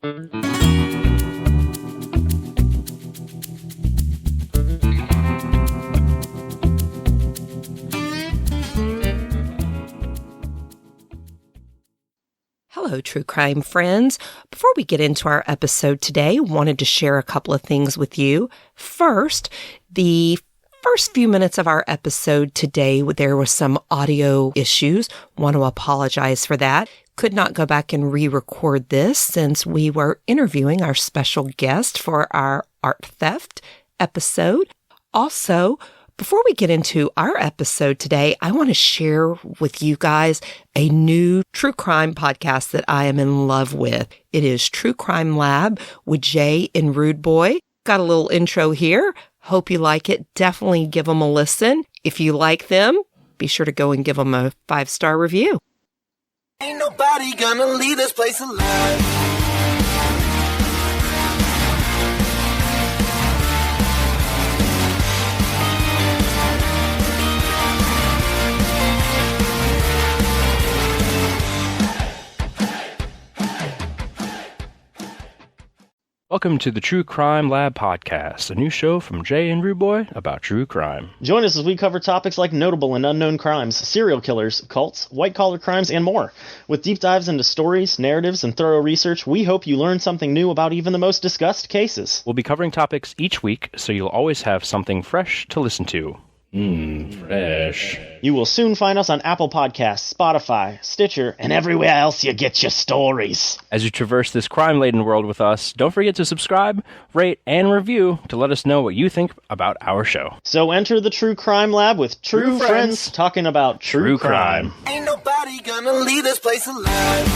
Hello, true crime friends. Before we get into our episode today, wanted to share a couple of things with you. First, the first few minutes of our episode today, there was some audio issues. Want to apologize for that. Could not go back and re-record this since we were interviewing our special guest for our art theft episode. Also, before we get into our episode today, I want to share with you guys a new true crime podcast that I am in love with. It is True Crime Lab with Jay and Rude Boy. Got a little intro here. Hope you like it. Definitely give them a listen. If you like them, be sure to go and give them a 5-star review. Ain't nobody gonna leave this place alive. Welcome to the True Crime Lab podcast, a new show from Jay and Rude Boy about true crime. Join us as we cover topics like notable and unknown crimes, serial killers, cults, white-collar crimes, and more. With deep dives into stories, narratives, and thorough research, we hope you learn something new about even the most discussed cases. We'll be covering topics each week, so you'll always have something fresh to listen to. Fresh. You will soon find us on Apple Podcasts, Spotify, Stitcher, and everywhere else you get your stories. As you traverse this crime-laden world with us, don't forget to subscribe, rate, and review to let us know what you think about our show. So enter the True Crime Lab with true friends talking about true crime. Ain't nobody gonna leave this place alive.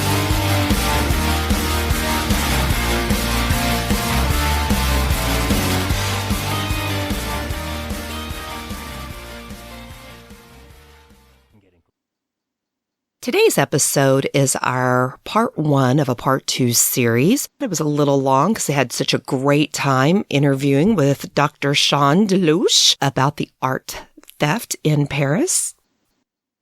Today's episode is our part 1 of a part 2 series. It was a little long because I had such a great time interviewing with Dr. Sean Delouche about the art theft in Paris.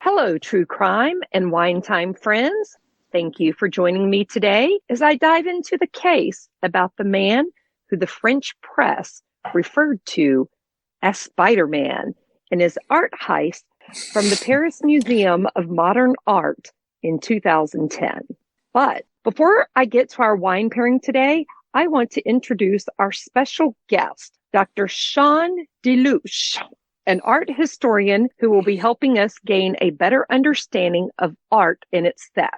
Hello, true crime and wine time friends. Thank you for joining me today as I dive into the case about the man who the French press referred to as Spider-Man and his art heist from the Paris Museum of Modern Art in 2010. But before I get to our wine pairing today, I want to introduce our special guest, Dr. Sean Delouche, an art historian who will be helping us gain a better understanding of art and its theft.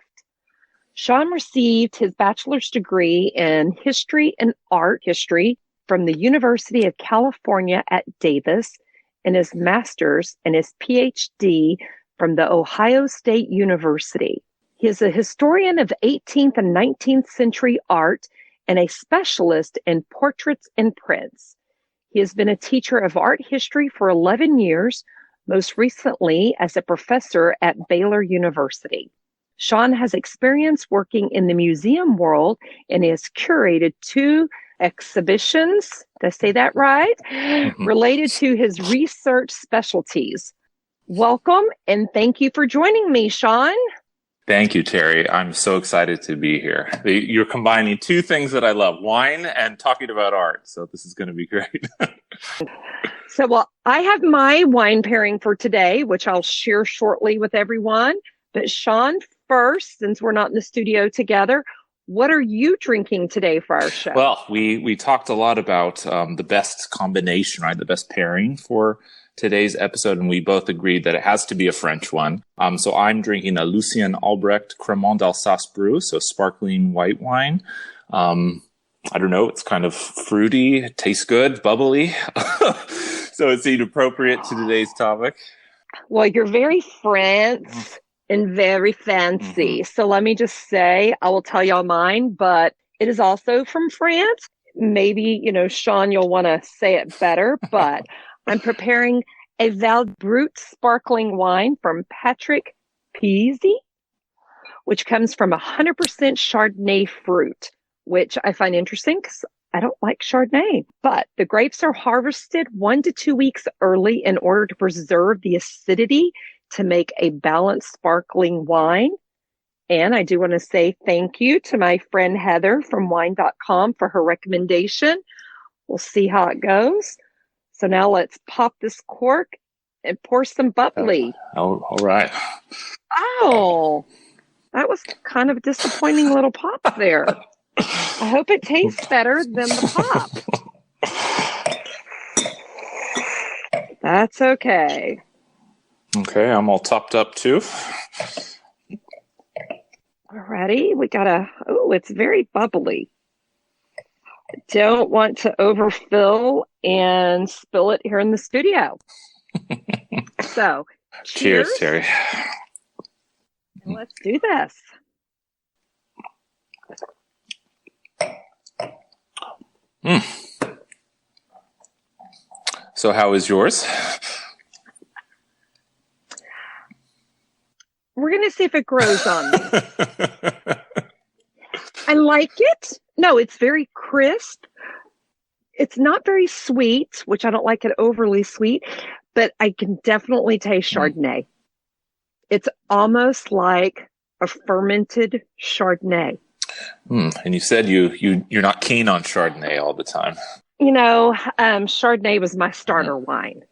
Sean received his bachelor's degree in history and art history from the University of California at Davis, and his master's and his PhD from the Ohio State University. He is a historian of 18th and 19th century art and a specialist in portraits and prints. He has been a teacher of art history for 11 years, most recently as a professor at Baylor University. Sean has experience working in the museum world and has curated 2 exhibitions, did I say that right? Related to his research specialties. Welcome and thank you for joining me, Sean. Thank you, Terry. I'm so excited to be here. You're combining 2 things that I love, wine and talking about art. So this is going to be great. Well, I have my wine pairing for today, which I'll share shortly with everyone. But Sean, first, since we're not in the studio together, what are you drinking today for our show? Well, we talked a lot about the best combination, right? The best pairing for today's episode, and we both agreed that it has to be a French one. So I'm drinking a Lucien Albrecht Cremant d'Alsace Brew, so sparkling white wine. I don't know, it's kind of fruity, it tastes good, bubbly. So it seemed appropriate to today's topic. Well, you're very French. And very fancy. So let me just say, I will tell y'all mine, but it is also from France. Maybe, Sean, you'll want to say it better, but I'm preparing a Val Brut sparkling wine from Patrick Peasy, which comes from 100% Chardonnay fruit, which I find interesting because I don't like Chardonnay. But the grapes are harvested 1 to 2 weeks early in order to preserve the acidity to make a balanced sparkling wine. And I do want to say thank you to my friend Heather from wine.com for her recommendation. We'll see how it goes. So now let's pop this cork and pour some bubbly. All right. Oh, that was kind of a disappointing little pop there. I hope it tastes better than the pop. That's okay. Okay, I'm all topped up too. Alrighty, it's very bubbly. Don't want to overfill and spill it here in the studio. So, cheers, Terry. Let's do this. So how is yours? We're going to see if it grows on me. I like it. No, it's very crisp. It's not very sweet, which I don't like it overly sweet, but I can definitely taste Chardonnay. It's almost like a fermented Chardonnay. And you said you're not keen on Chardonnay all the time. Chardonnay was my starter wine.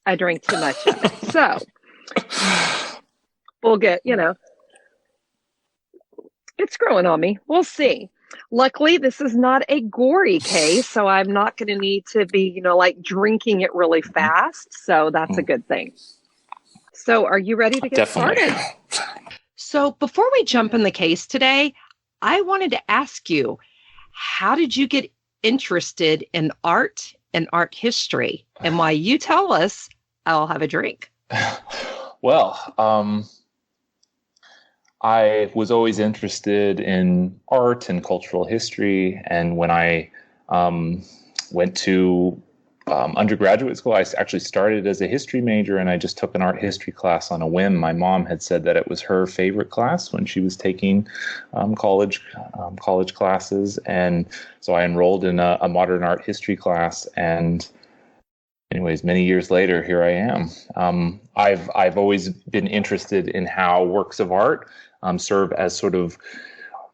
I drank too much of it. So we'll get, it's growing on me. We'll see. Luckily, this is not a gory case, so I'm not going to need to be, drinking it really fast. So that's a good thing. So are you ready to get started? So before we jump in the case today, I wanted to ask you, how did you get interested in art and art history? And while you tell us, I'll have a drink. Well, I was always interested in art and cultural history. And when I went to undergraduate school, I actually started as a history major, and I just took an art history class on a whim. My mom had said that it was her favorite class when she was taking college classes. And so I enrolled in a modern art history class. And anyways, many years later, here I am. I've always been interested in how works of art serve as sort of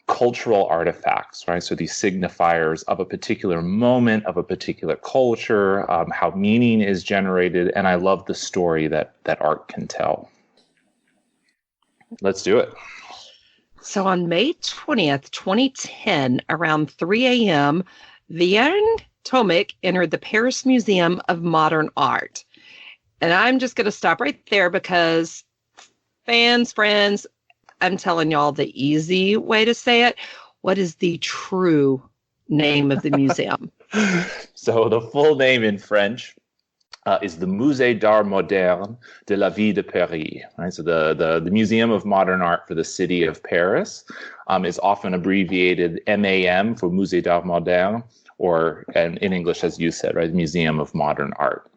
cultural artifacts, right? So these signifiers of a particular moment, of a particular culture, how meaning is generated, and I love the story that art can tell. Let's do it. So on May 20th, 2010, around 3 a.m., Vjeran Tomic entered the Paris Museum of Modern Art. And I'm just going to stop right there because friends, I'm telling y'all the easy way to say it. What is the true name of the museum? So the full name in French is the Musée d'Art Moderne de la Ville de Paris. Right? So the Museum of Modern Art for the city of Paris is often abbreviated MAM for Musée d'Art Moderne, or in English, as you said, right, Museum of Modern Art.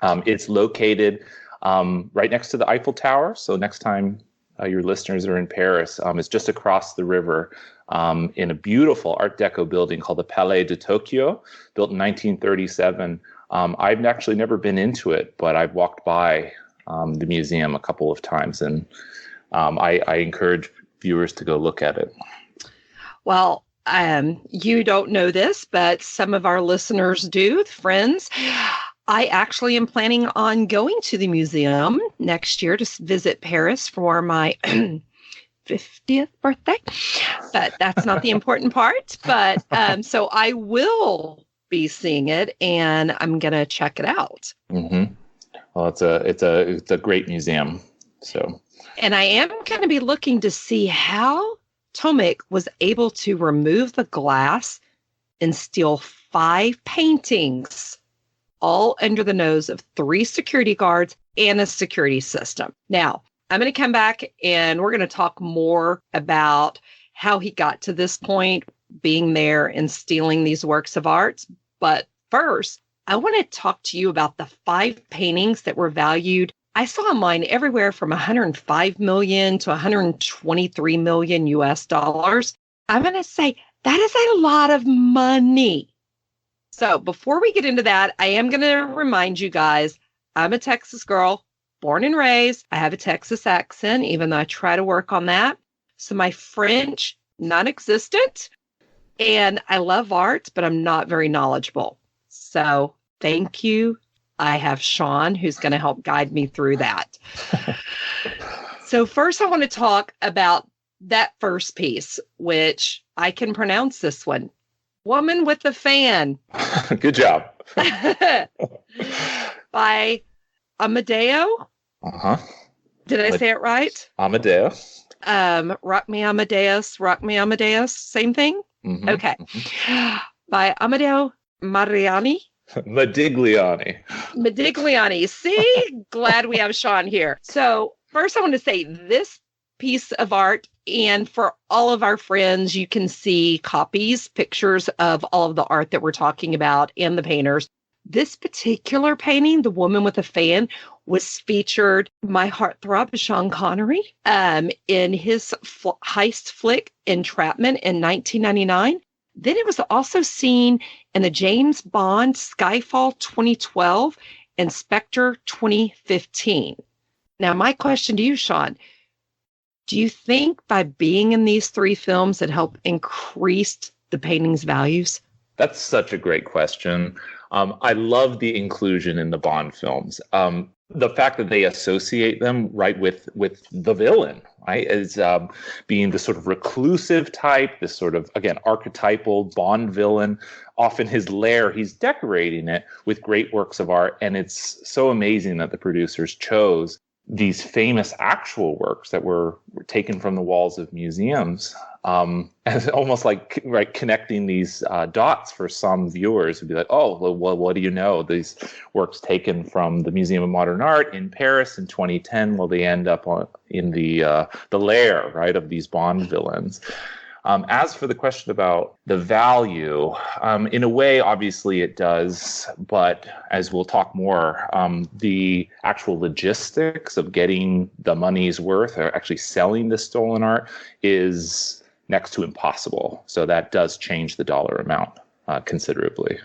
It's located right next to the Eiffel Tower. So next time your listeners are in Paris, it's just across the river in a beautiful Art Deco building called the Palais de Tokyo, built in 1937. I've actually never been into it, but I've walked by the museum a couple of times, and I encourage viewers to go look at it. Well, you don't know this, but some of our listeners do, friends. I actually am planning on going to the museum next year to visit Paris for my 50th birthday, but that's not the important part. But so I will be seeing it, and I'm going to check it out. Mm-hmm. Well, it's a great museum. So, and I am going to be looking to see how Tomic was able to remove the glass and steal 5 paintings, all under the nose of 3 security guards and a security system. Now, I'm going to come back and we're going to talk more about how he got to this point, being there and stealing these works of art. But first, I want to talk to you about the 5 paintings that were valued. I saw online everywhere from 105 million to 123 million US dollars. I'm going to say that is a lot of money. So before we get into that, I am going to remind you guys, I'm a Texas girl. born and raised. I have a Texas accent, even though I try to work on that. So my French, non-existent. And I love art, but I'm not very knowledgeable. So thank you. I have Sean, who's going to help guide me through that. So first I want to talk about that first piece, which I can pronounce this one. Woman with a Fan. Good job. By Amadeo. Uh-huh. Did I say it right? Amadeo. Rock Me Amadeus. Same thing? Mm-hmm. Okay. By Amadeo Mariani. Modigliani. See? Glad we have Sean here. So first I want to say this piece of art, and for all of our friends, you can see copies, pictures of all of the art that we're talking about and the painters. This particular painting, The Woman with a Fan, was featured my heartthrob, Sean Connery, in his heist flick, Entrapment, in 1999. Then it was also seen in the James Bond Skyfall 2012 and Spectre 2015. Now, my question to you, Sean, do you think by being in these three films it helped increase the painting's values? That's such a great question. I love the inclusion in the Bond films. The fact that they associate them right with the villain, right, as being the sort of reclusive type, this sort of, again, archetypal Bond villain. Often his lair, he's decorating it with great works of art. And it's so amazing that the producers chose these famous actual works that were taken from the walls of museums, as almost like connecting these dots for some viewers who'd be like, oh, well, what do you know? These works taken from the Museum of Modern Art in Paris in 2010, well, they end up in the lair, right, of these Bond villains. As for the question about the value, in a way, obviously it does. But as we'll talk more, the actual logistics of getting the money's worth or actually selling the stolen art is next to impossible. So that does change the dollar amount considerably.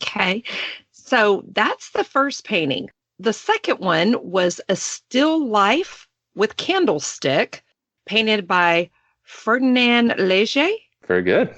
Okay. So that's the first painting. The second one was a still life with candlestick painted by Ferdinand Léger. Very good.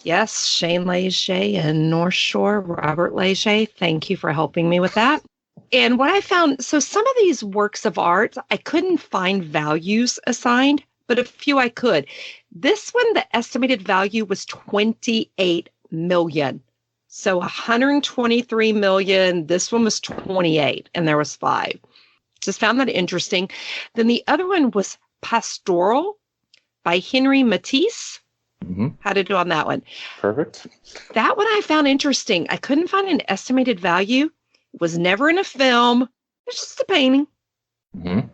Yes, Shane Léger and North Shore, Robert Léger. Thank you for helping me with that. And what I found, so some of these works of art, I couldn't find values assigned, but a few I could. This one, the estimated value was 28 million. So 123 million. This one was 28, and there was 5. Just found that interesting. Then the other one was Pastoral by Henry Matisse. Mm-hmm. How to do on that one? Perfect. That one I found interesting. I couldn't find an estimated value. It was never in a film. It's just a painting. Mm-hmm.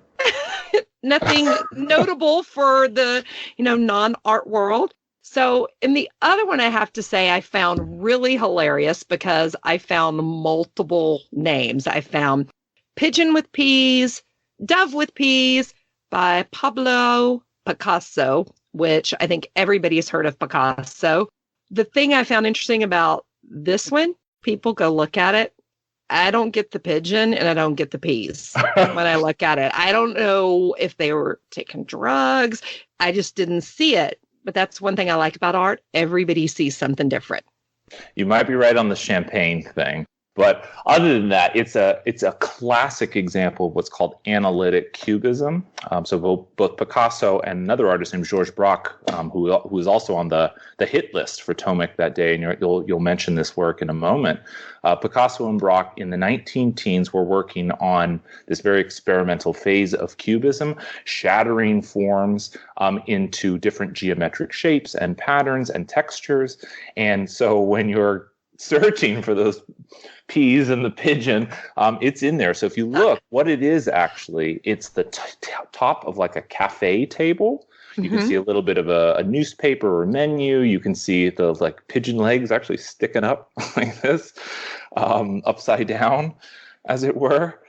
Nothing notable for the, non-art world. So in the other one, I have to say I found really hilarious because I found multiple names. I found Pigeon with Peas, Dove with Peas, by Pablo Picasso, which I think everybody's heard of Picasso. The thing I found interesting about this one, people go look at it. I don't get the pigeon and I don't get the peas when I look at it. I don't know if they were taking drugs. I just didn't see it. But that's one thing I like about art. Everybody sees something different. You might be right on the champagne thing. But other than that, it's a classic example of what's called analytic cubism. So both Picasso and another artist named Georges Braque, who was also on the hit list for Tomic that day, and you'll mention this work in a moment. Picasso and Braque in the 19-teens were working on this very experimental phase of cubism, shattering forms into different geometric shapes and patterns and textures. And so when you're searching for those peas and the pigeon, it's in there. So if you look, what it is actually, it's the top of like a cafe table. You can see a little bit of a newspaper or menu. You can see the like pigeon legs actually sticking up like this, upside down, as it were.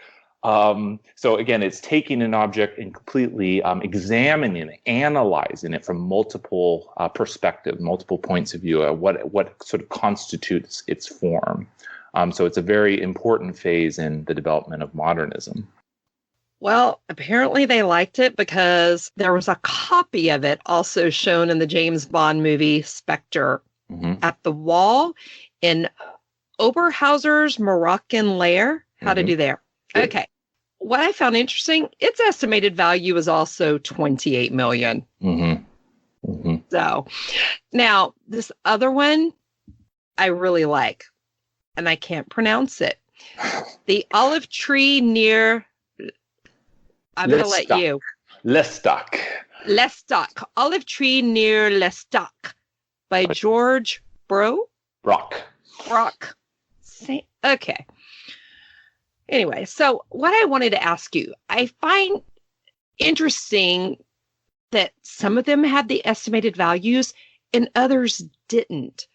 So again, it's taking an object and completely examining it, analyzing it from multiple perspectives, multiple points of view, what sort of constitutes its form. So it's a very important phase in the development of modernism. Well, apparently they liked it because there was a copy of it also shown in the James Bond movie Spectre at the wall in Oberhauser's Moroccan lair. How to do there. Good. Okay. What I found interesting, its estimated value is also $28 million. So now this other one I really like, and I can't pronounce it. The olive tree near... I'm going to let you. Lestock. Olive Tree Near Lestock by George Brock. Okay. Anyway, so what I wanted to ask you, I find interesting that some of them had the estimated values and others didn't.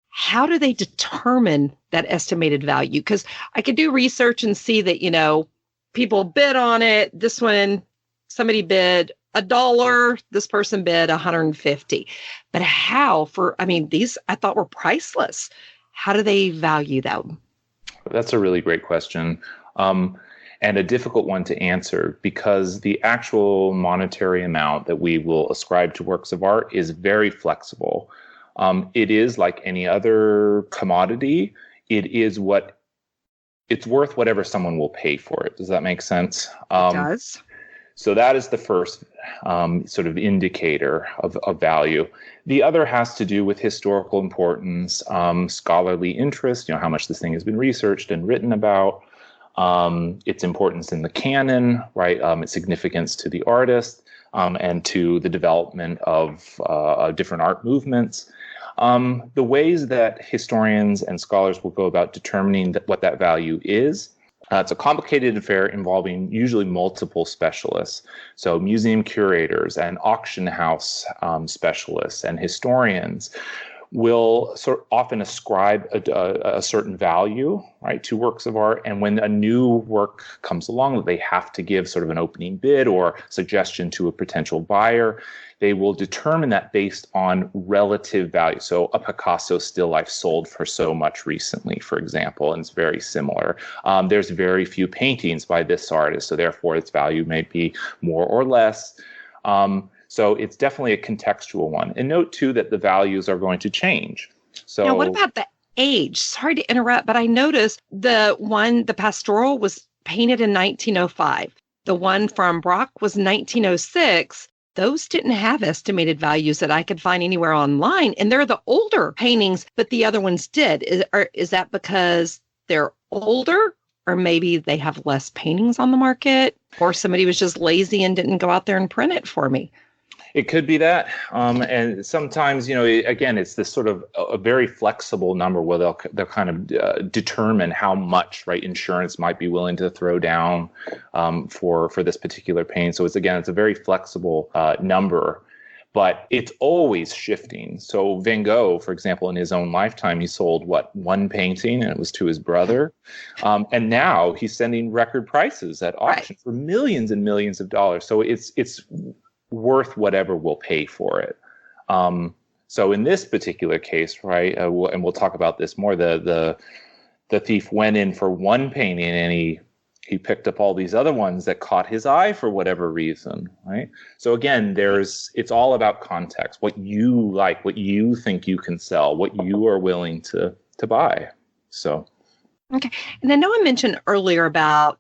How do they determine that estimated value? Because I could do research and see that, people bid on it. This one, somebody bid $1. This person bid $150. But how these I thought were priceless. How do they value them? That's a really great question. And a difficult one to answer because the actual monetary amount that we will ascribe to works of art is very flexible. It is like any other commodity. It's worth whatever someone will pay for it. Does that make sense? It does. So that is the first sort of indicator of value. The other has to do with historical importance, scholarly interest, how much this thing has been researched and written about, its importance in the canon, right? Its significance to the artist and to the development of different art movements. The ways that historians and scholars will go about determining what that value is, it's a complicated affair involving usually multiple specialists. So museum curators and auction house specialists and historians will often ascribe a certain value, right, to works of art. And when a new work comes along, they have to give sort of an opening bid or suggestion to a potential buyer. They will determine that based on relative value. So a Picasso still life sold for so much recently, for example, and it's very similar. There's very few paintings by this artist, so therefore its value may be more or less. So it's definitely a contextual one. And note, too, that the values are going to change. So now, what about the age? Sorry to interrupt, but I noticed the pastoral was painted in 1905. The one from Brock was 1906. Those didn't have estimated values that I could find anywhere online. And they're the older paintings, but the other ones did. Is that because they're older? Or maybe they have less paintings on the market? Or somebody was just lazy and didn't go out there and print it for me? It could be that. And sometimes, again, it's this sort of a very flexible number where they'll kind of determine how much, right, insurance might be willing to throw down for this particular painting. So it's a very flexible number, but it's always shifting. So Van Gogh, for example, in his own lifetime, he sold one painting, and it was to his brother. And now he's sending record prices at auction for millions and millions of dollars. So it's worth whatever we'll pay for it. So in this particular case, right, and we'll talk about this more, the thief went in for one painting and he picked up all these other ones that caught his eye for whatever reason, right? So again, it's all about context, what you like, what you think you can sell, what you are willing to buy. So. Okay. And I know I mentioned earlier about,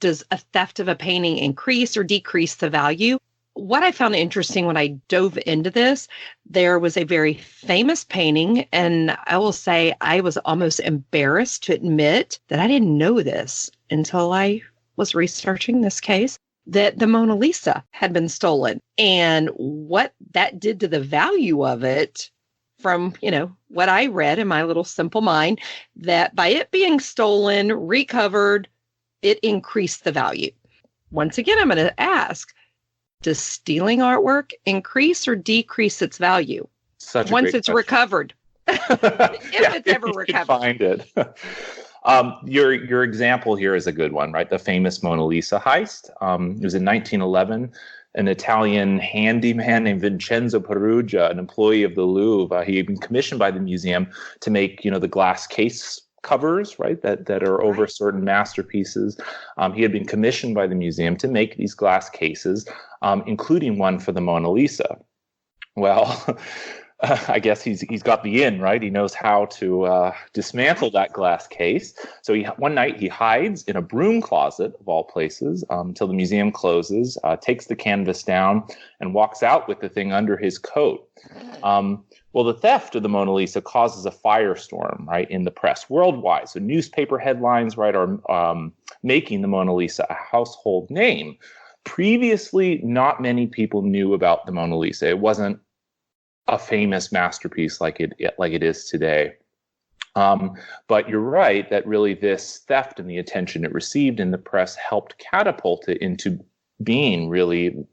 does a theft of a painting increase or decrease the value? What I found interesting when I dove into this, there was a very famous painting, and I will say I was almost embarrassed to admit that I didn't know this until I was researching this case, that the Mona Lisa had been stolen. And what that did to the value of it, from, what I read in my little simple mind, that by it being stolen, recovered, it increased the value. Once again, I'm going to ask, does stealing artwork increase or decrease its value once it's recovered? If it's ever recovered. Find it. Your example here is a good one, right? The famous Mona Lisa heist. It was in 1911. An Italian handyman named Vincenzo Perugia, an employee of the Louvre, he had been commissioned by the museum to make, the glass case covers, right, that are over certain masterpieces. He had been commissioned by the museum to make these glass cases, including one for the Mona Lisa. Well, I guess he's got the in, right? He knows how to dismantle that glass case. So one night he hides in a broom closet, of all places, until the museum closes, takes the canvas down, and walks out with the thing under his coat. Well, the theft of the Mona Lisa causes a firestorm, right, in the press worldwide. So newspaper headlines, right, are making the Mona Lisa a household name. Previously, not many people knew about the Mona Lisa. It wasn't a famous masterpiece like it is today. But you're right that really this theft and the attention it received in the press helped catapult it into being really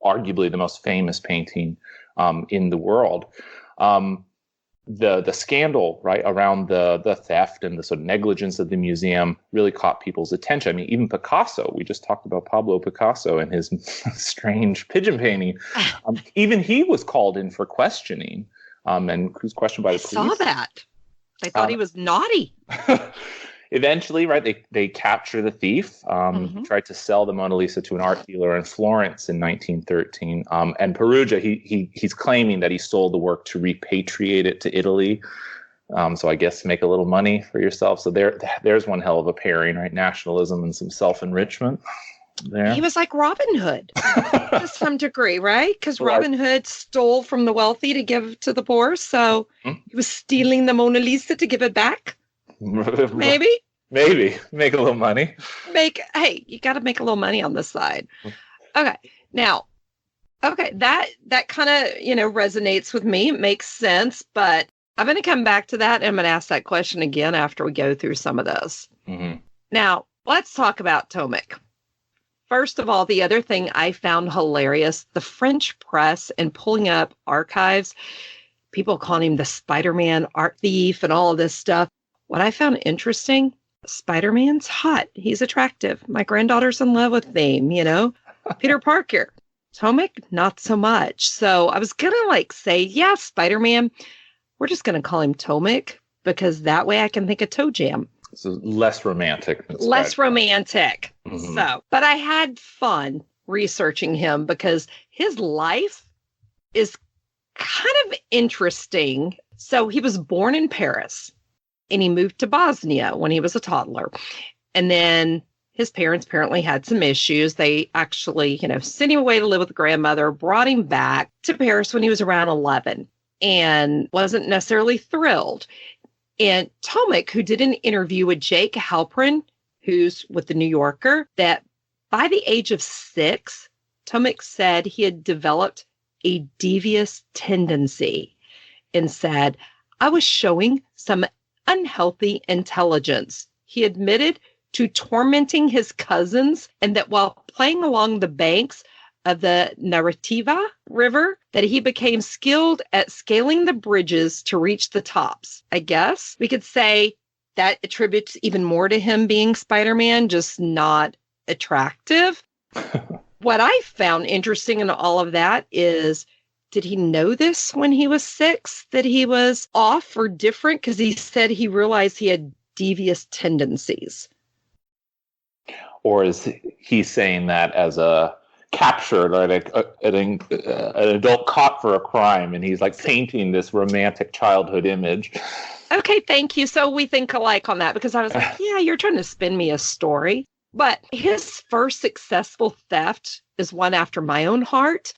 arguably the most famous painting in the world. The scandal, right, around the theft and the sort of negligence of the museum really caught people's attention. I mean, even Picasso, we just talked about Pablo Picasso and his strange pigeon painting. Even he was called in for questioning, and was questioned by the police. I saw that. They thought he was naughty. Eventually, right, they capture the thief, tried to sell the Mona Lisa to an art dealer in Florence in 1913. And Perugia, he's claiming that he sold the work to repatriate it to Italy. So I guess make a little money for yourself. So there's one hell of a pairing, right? Nationalism and some self-enrichment there. He was like Robin Hood to some degree, right? Because Robin Hood stole from the wealthy to give to the poor. So he was stealing the Mona Lisa to give it back. Maybe make a little money. Hey, you got to make a little money on this side. Okay, now, that kind of resonates with me. It makes sense, but I'm going to come back to that, and I'm going to ask that question again after we go through some of this. Now, let's talk about Tomic. First of all, the other thing I found hilarious: the French press and pulling up archives, people calling him the Spiderman Art Thief and all of this stuff. What I found interesting, Spider-Man's hot. He's attractive. My granddaughter's in love with him, Peter Parker. Tomic, not so much. So I was going to say, yeah, Spider-Man. We're just going to call him Tomic because that way I can think of Toe Jam. So less romantic. Less romantic. So, but I had fun researching him because his life is kind of interesting. So he was born in Paris. And he moved to Bosnia when he was a toddler. And then his parents apparently had some issues. They actually, sent him away to live with the grandmother, brought him back to Paris when he was around 11 and wasn't necessarily thrilled. And Tomic, who did an interview with Jake Halpern, who's with the New Yorker, that by the age of 6, Tomic said he had developed a devious tendency and said, I was showing some unhealthy intelligence. He admitted to tormenting his cousins and that while playing along the banks of the Narativa River, that he became skilled at scaling the bridges to reach the tops. I guess we could say that attributes even more to him being Spider-Man, just not attractive. What I found interesting in all of that is, did he know this when he was 6, that he was off or different? Because he said he realized he had devious tendencies. Or is he saying that as a captured, like an adult caught for a crime, and he's painting this romantic childhood image? Okay, thank you. So we think alike on that, because I was like, yeah, you're trying to spin me a story. But his first successful theft is one after my own heart.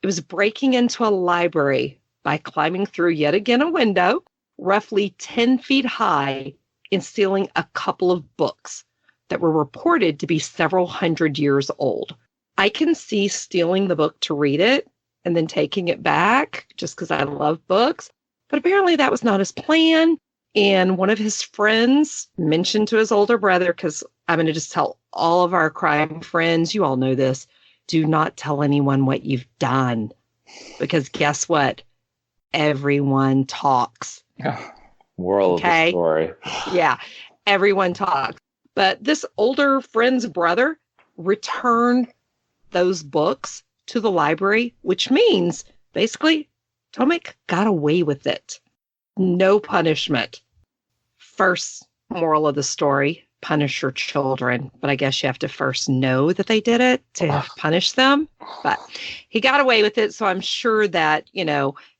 It was breaking into a library by climbing through yet again a window, roughly 10 feet high, and stealing a couple of books that were reported to be several hundred years old. I can see stealing the book to read it and then taking it back just because I love books. But apparently that was not his plan. And one of his friends mentioned to his older brother, because I'm going to just tell all of our crime friends, you all know this, do not tell anyone what you've done, because guess what? Everyone talks. Moral of the story. Yeah, everyone talks. But this older friend's brother returned those books to the library, which means basically Tomic got away with it. No punishment. First Moral of the story, punish your children. But I guess you have to first know that they did it to punish them. But he got away with it. So I'm sure that,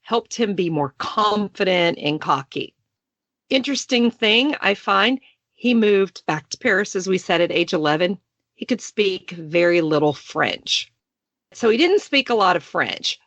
helped him be more confident and cocky. Interesting thing I find, he moved back to Paris, as we said, at age 11. He could speak very little French. So he didn't speak a lot of French,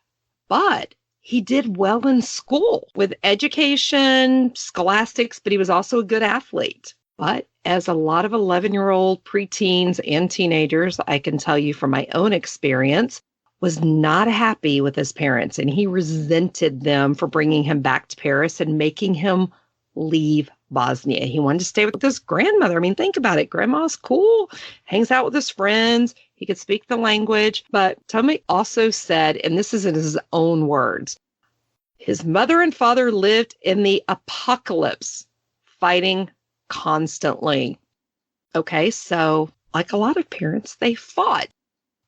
but he did well in school with education, scholastics, but he was also a good athlete. But as a lot of 11-year-old preteens and teenagers, I can tell you from my own experience, was not happy with his parents, and he resented them for bringing him back to Paris and making him leave Bosnia. He wanted to stay with his grandmother. I mean, think about it. Grandma's cool, hangs out with his friends. He could speak the language. But Tomic also said, and this is in his own words, his mother and father lived in the apocalypse, fighting constantly. Okay, so like a lot of parents, they fought.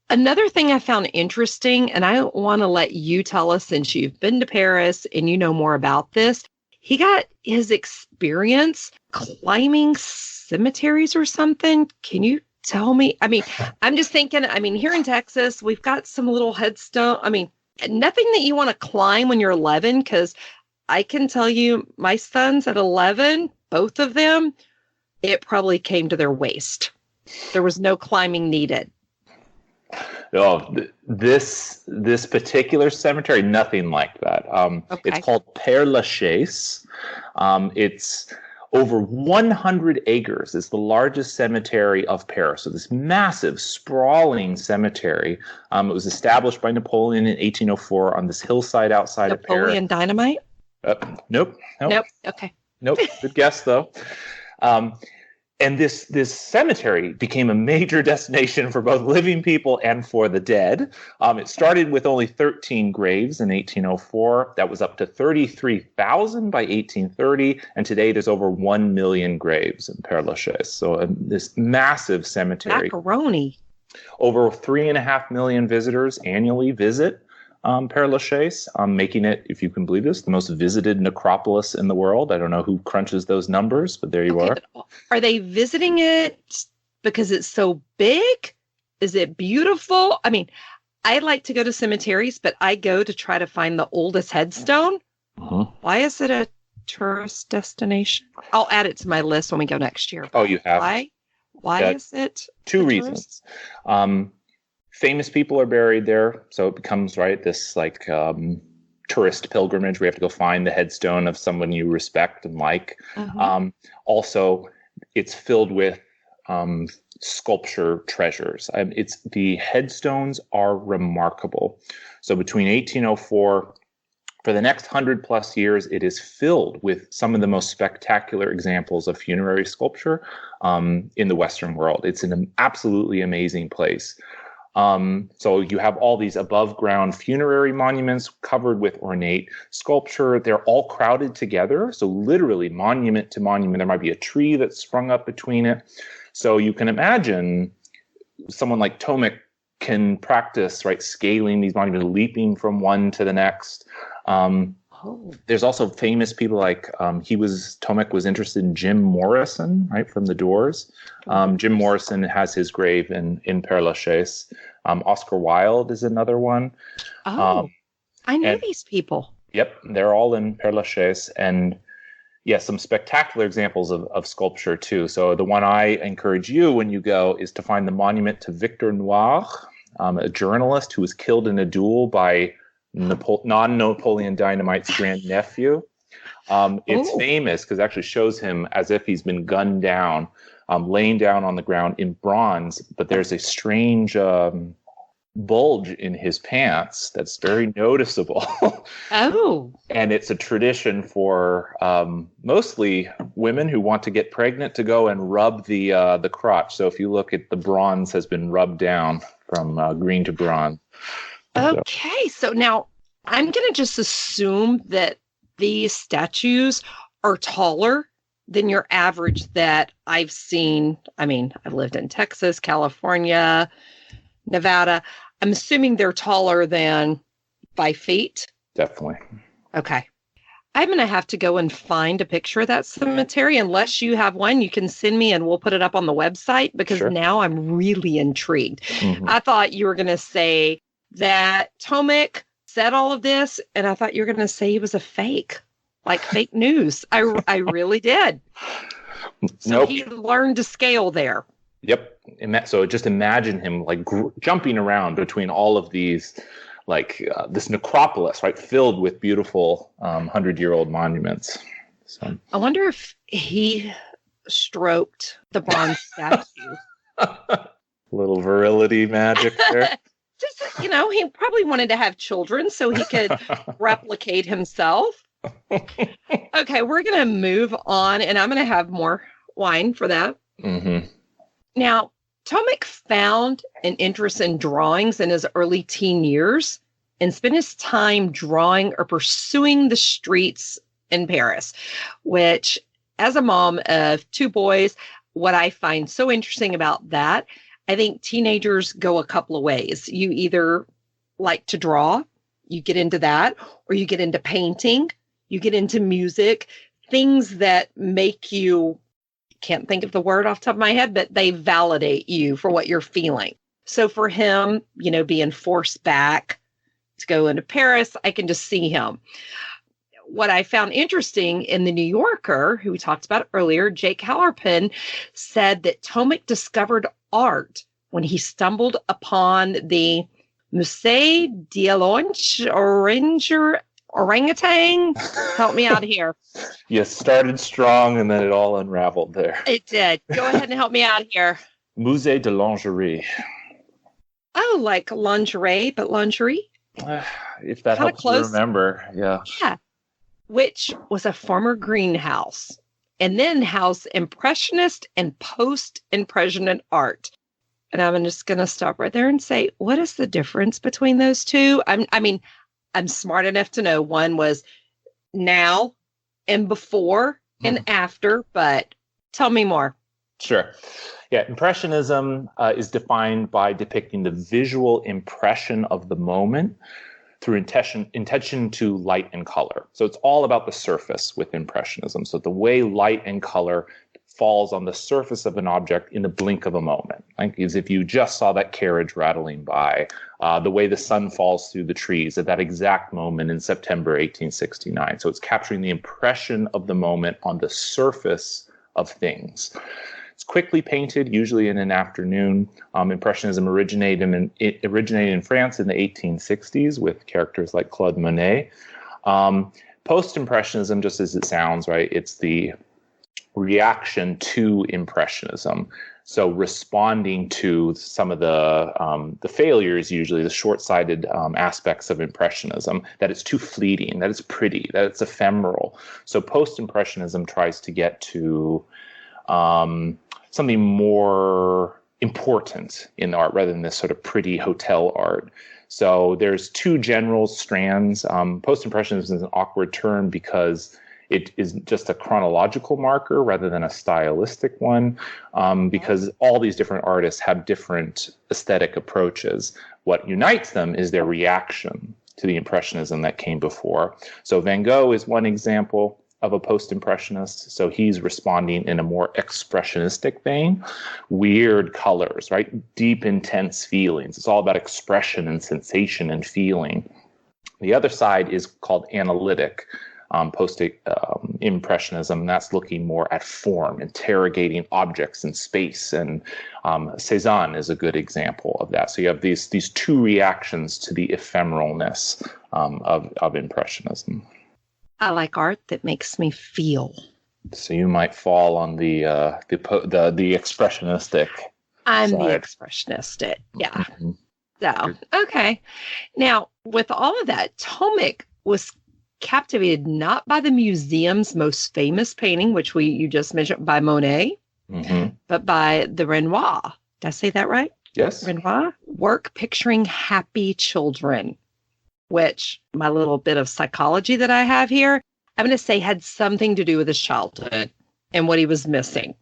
Another thing I found interesting, and I want to let you tell us since you've been to Paris and you know more about this, he got his experience climbing cemeteries or something. Can you tell me? I mean, I'm just thinking, here in Texas, we've got some little headstone. Nothing that you want to climb when you're 11, because I can tell you my sons at 11, both of them, it probably came to their waist. There was no climbing needed. Oh, this particular cemetery, nothing like that. Okay. It's called Père Lachaise. It's over 100 acres. It's the largest cemetery of Paris. So this massive, sprawling cemetery. It was established by Napoleon in 1804 on this hillside outside of Paris. Napoleon Dynamite? Nope. Okay. Nope. Good guess, though. And this cemetery became a major destination for both living people and for the dead. It started with only 13 graves in 1804. That was up to 33,000 by 1830. And today there's over 1 million graves in Père Lachaise. So this massive cemetery. Macaroni. Over 3.5 million visitors annually visit Père Lachaise, making it, if you can believe this, the most visited necropolis in the world. I don't know who crunches those numbers, but there you are. Are they visiting it because it's so big? Is it beautiful? I like to go to cemeteries, but I go to try to find the oldest headstone. Uh-huh. Why is it a tourist destination? I'll add it to my list when we go next year. Oh, you have? Why is it? Two reasons. Famous people are buried there, so it becomes this tourist pilgrimage. We have to go find the headstone of someone you respect and like. Uh-huh. Also, it's filled with sculpture treasures. The headstones are remarkable. So between 1804, for the next 100+ years, it is filled with some of the most spectacular examples of funerary sculpture in the Western world. It's an absolutely amazing place. So you have all these above ground funerary monuments covered with ornate sculpture. They're all crowded together. So literally monument to monument, there might be a tree that's sprung up between it. So you can imagine someone like Tomic can practice, scaling these monuments, leaping from one to the next. There's also famous people Tomic was interested in Jim Morrison, from The Doors. Jim Morrison has his grave in Père Lachaise. Oscar Wilde is another one. I know these people. Yep, they're all in Père Lachaise. And some spectacular examples of sculpture too. So the one I encourage you when you go is to find the monument to Victor Noir, a journalist who was killed in a duel by non-Napoleon Dynamite's grandnephew. It's famous because it actually shows him as if he's been gunned down, laying down on the ground in bronze, but there's a strange bulge in his pants that's very noticeable. And it's a tradition for mostly women who want to get pregnant to go and rub the crotch. So if you look at the bronze has been rubbed down from green to bronze. Okay, so now I'm going to just assume that these statues are taller than your average that I've seen. I've lived in Texas, California, Nevada. I'm assuming they're taller than 5 feet. Definitely. Okay. I'm going to have to go and find a picture of that cemetery. Unless you have one, you can send me and we'll put it up on the website because now I'm really intrigued. I thought you were going to say that Tomic said all of this, and I thought you were going to say he was a fake, like fake news. I really did. So he learned to scale there. Yep. So just imagine him like jumping around between all of these, like this necropolis, right, filled with beautiful 100-year-old monuments. So I wonder if he stroked the bronze statue. Little virility magic there. Just, he probably wanted to have children so he could replicate himself. Okay, we're going to move on, and I'm going to have more wine for that. Mm-hmm. Now, Tomic found an interest in drawings in his early teen years and spent his time drawing or pursuing the streets in Paris, which, as a mom of 2 boys, what I find so interesting about that, I think teenagers go a couple of ways. You either like to draw, you get into that, or you get into painting, you get into music, things that make you, can't think of the word off the top of my head, but they validate you for what you're feeling. So for him, being forced back to go into Paris, I can just see him. What I found interesting in the New Yorker, who we talked about earlier, Jake Hallerpin, said that Tomic discovered art when he stumbled upon the Musée de Orangutan. Help me out here. You started strong and then it all unraveled there. It did. Go ahead and help me out here. Musée de Lingerie. Oh, like lingerie, but lingerie? If that helps you remember. Yeah. Yeah. Which was a former greenhouse and then housed Impressionist and post-Impressionist art. And I'm just going to stop right there and say, what is the difference between those two? I'm smart enough to know one was now and before and after, but tell me more. Sure. Yeah, Impressionism is defined by depicting the visual impression of the moment through intention to light and color. So it's all about the surface with Impressionism. So the way light and color falls on the surface of an object in the blink of a moment. Like as if you just saw that carriage rattling by, the way the sun falls through the trees at that exact moment in September 1869. So it's capturing the impression of the moment on the surface of things. It's quickly painted, usually in an afternoon. Impressionism originated in France in the 1860s with characters like Claude Monet. Post-Impressionism, just as it sounds, right? It's the reaction to Impressionism. So responding to some of the failures, usually the short-sighted aspects of Impressionism, that it's too fleeting, that it's pretty, that it's ephemeral. So post-Impressionism tries to get to something more important in art rather than this sort of pretty hotel art. So there's 2 general strands. Post-Impressionism is an awkward term because it is just a chronological marker rather than a stylistic one, because all these different artists have different aesthetic approaches. What unites them is their reaction to the Impressionism that came before. So Van Gogh is one example of a post-impressionist. So he's responding in a more expressionistic vein, weird colors, right? Deep, intense feelings. It's all about expression and sensation and feeling. The other side is called analytic post-impressionism. That's looking more at form, interrogating objects in space. And Cézanne is a good example of that. So you have these two reactions to the ephemeralness of impressionism. I like art that makes me feel. So you might fall on the expressionistic. I'm side. the expressionistic, yeah. Mm-hmm. So okay. Now, with all of that, Tomic was captivated not by the museum's most famous painting, which you just mentioned, by Monet, but by the Renoir. Did I say that right? Yes. Renoir work picturing happy children, which my little bit of psychology that I have here, I'm going to say had something to do with his childhood and what he was missing.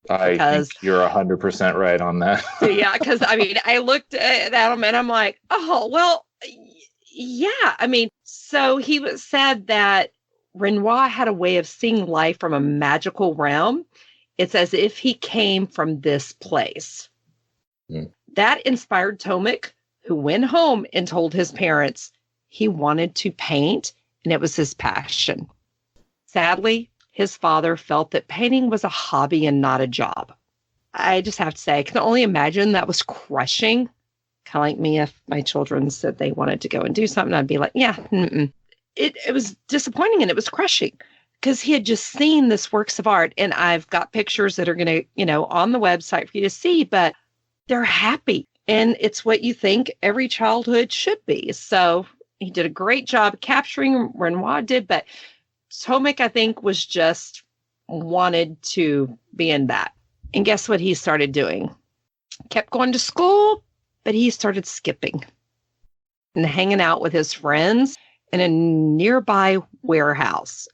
I think you're 100% right on that. Yeah, because I looked at him and I'm like, oh, well, yeah. So he said that Renoir had a way of seeing life from a magical realm. It's as if he came from this place. That inspired Tomic, who went home and told his parents he wanted to paint, and it was his passion. Sadly, his father felt that painting was a hobby and not a job. I just have to say, I can only imagine that was crushing. Kind of like me, if my children said they wanted to go and do something, I'd be like, yeah, It was disappointing and it was crushing because he had just seen this works of art. And I've got pictures that are going to, on the website for you to see, but they're happy. And it's what you think every childhood should be. So he did a great job capturing Renoir did, but Tomic, I think, was just wanted to be in that. And guess what he started doing? Kept going to school, but he started skipping and hanging out with his friends in a nearby warehouse.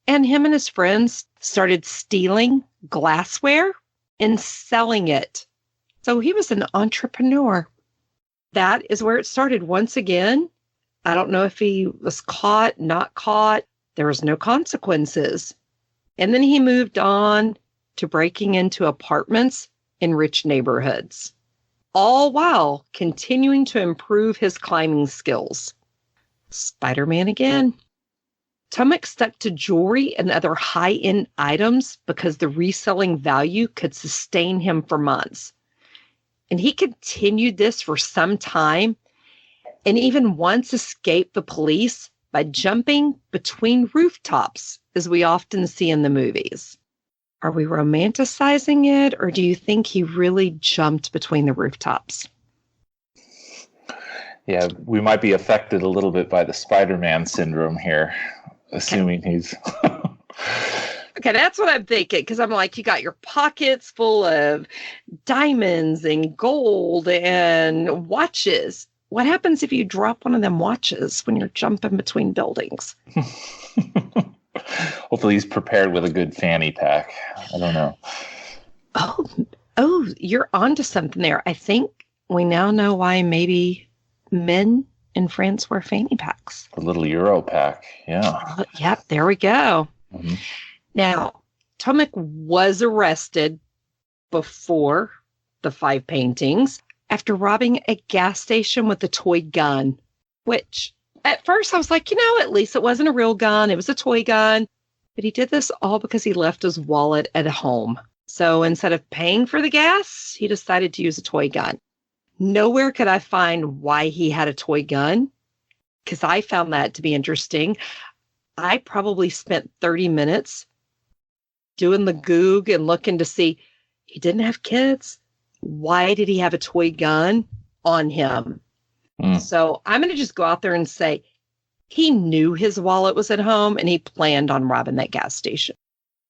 And him and his friends started stealing glassware and selling it. So he was an entrepreneur. That is where it started. Once again, I don't know if he was caught, not caught. There was no consequences. And then he moved on to breaking into apartments in rich neighborhoods, all while continuing to improve his climbing skills. Spider-Man again. Tomic stuck to jewelry and other high-end items because the reselling value could sustain him for months. And he continued this for some time and even once escaped the police by jumping between rooftops, as we often see in the movies. Are we romanticizing it, or do you think he really jumped between the rooftops? Yeah, we might be affected a little bit by the Spider-Man syndrome here, assuming he's... Okay, that's what I'm thinking, because I'm like, you got your pockets full of diamonds and gold and watches. What happens if you drop one of them watches when you're jumping between buildings? Hopefully he's prepared with a good fanny pack. I don't know. Oh, you're onto something there. I think we now know why maybe men in France wear fanny packs. A little Euro pack, yeah. Yep, there we go. Mm-hmm. Now, Tomic was arrested before the 5 paintings after robbing a gas station with a toy gun, which at first I was like, at least it wasn't a real gun. It was a toy gun. But he did this all because he left his wallet at home. So instead of paying for the gas, he decided to use a toy gun. Nowhere could I find why he had a toy gun, because I found that to be interesting. I probably spent 30 minutes doing the Goog and looking to see he didn't have kids. Why did he have a toy gun on him? So I'm going to just go out there and say he knew his wallet was at home and he planned on robbing that gas station.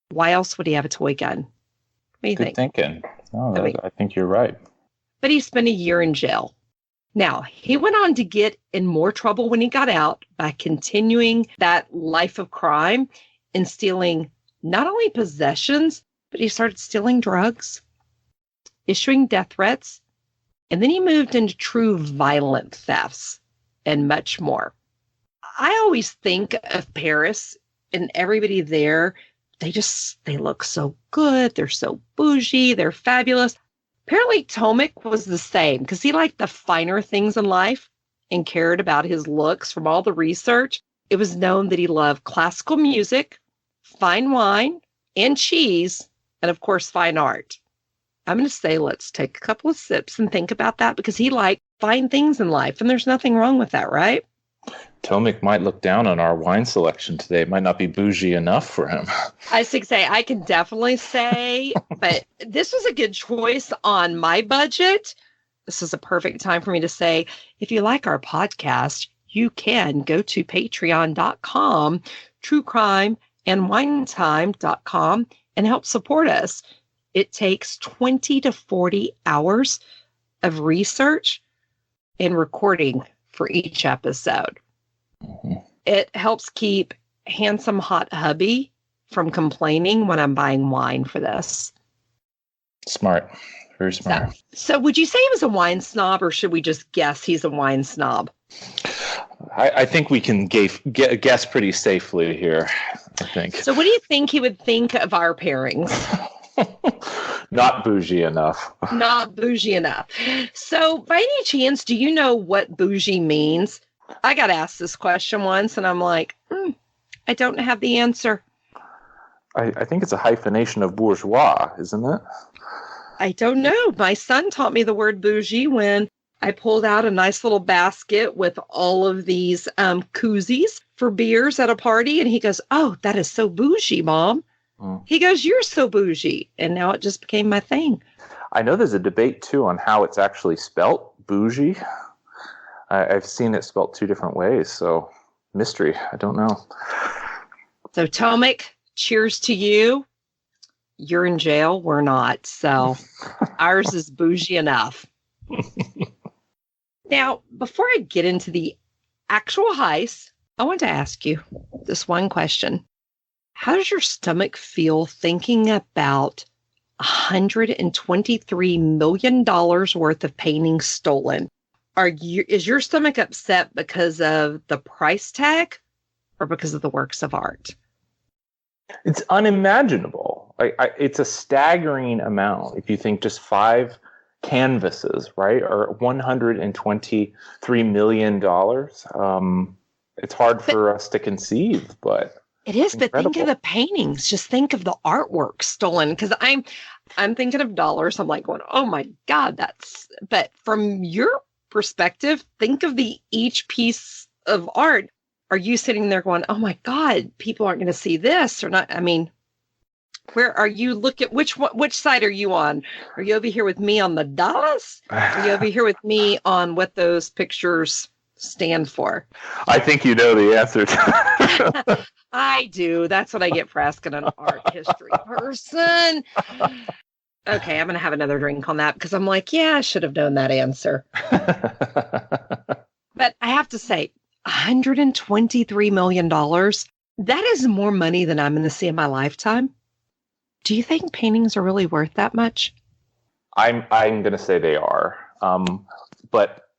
Why else would he have a toy gun? What do you think? Good thinking. No, I think you're right. But he spent a year in jail. Now, he went on to get in more trouble when he got out by continuing that life of crime and stealing not only possessions, but he started stealing drugs, issuing death threats, and then he moved into true violent thefts and much more. I always think of Paris and everybody there. They look so good. They're so bougie. They're fabulous. Apparently, Tomic was the same because he liked the finer things in life and cared about his looks. From all the research, it was known that he loved classical music, fine wine, and cheese, and of course, fine art. I'm going to say let's take a couple of sips and think about that because he liked fine things in life, and there's nothing wrong with that, right? Tomic might look down on our wine selection today. It might not be bougie enough for him. I can definitely say, but this was a good choice on my budget. This is a perfect time for me to say, if you like our podcast, you can go to patreon.com, truecrimeandwinetime.com, and help support us. It takes 20 to 40 hours of research and recording for each episode. Mm-hmm. It helps keep handsome hot hubby from complaining when I'm buying wine for this. Smart. Very smart. So would you say he was a wine snob, or should we just guess he's a wine snob? I think we can guess pretty safely here, I think. So what do you think he would think of our pairings? Not bougie enough. Not bougie enough. So by any chance, do you know what bougie means? I got asked this question once, and I'm like, I don't have the answer. I think it's a hyphenation of bourgeois, isn't it? I don't know. My son taught me the word bougie when I pulled out a nice little basket with all of these koozies for beers at a party. And he goes, "Oh, that is so bougie, Mom." He goes, "You're so bougie." And now it just became my thing. I know there's a debate, too, on how it's actually spelt, bougie. I've seen it spelt two different ways, so mystery. I don't know. So, Tomic, cheers to you. You're in jail. We're not. So ours is bougie enough. Now, before I get into the actual heist, I want to ask you this one question. How does your stomach feel thinking about $123 million worth of paintings stolen? Is your stomach upset because of the price tag or because of the works of art? It's unimaginable. It's a staggering amount. If you think just 5 canvases, right, are $123 million. It's hard for us to conceive, but it is. incredible. But think of the paintings. Just think of the artwork stolen. Because I'm thinking of dollars. I'm like going, oh my God, that's. But from your perspective, think of each piece of art. Are you sitting there going, oh my God, people aren't going to see this or not? I mean, where are you? Look at which side are you on? Are you over here with me on the dollars? Are you over here with me on what those pictures stand for? I think you know the answer to I do. That's what I get for asking an art history person. Okay, I'm going to have another drink on that because I'm like, yeah, I should have known that answer. But I have to say, $123 million, that is more money than I'm going to see in my lifetime. Do you think paintings are really worth that much? I'm going to say they are, but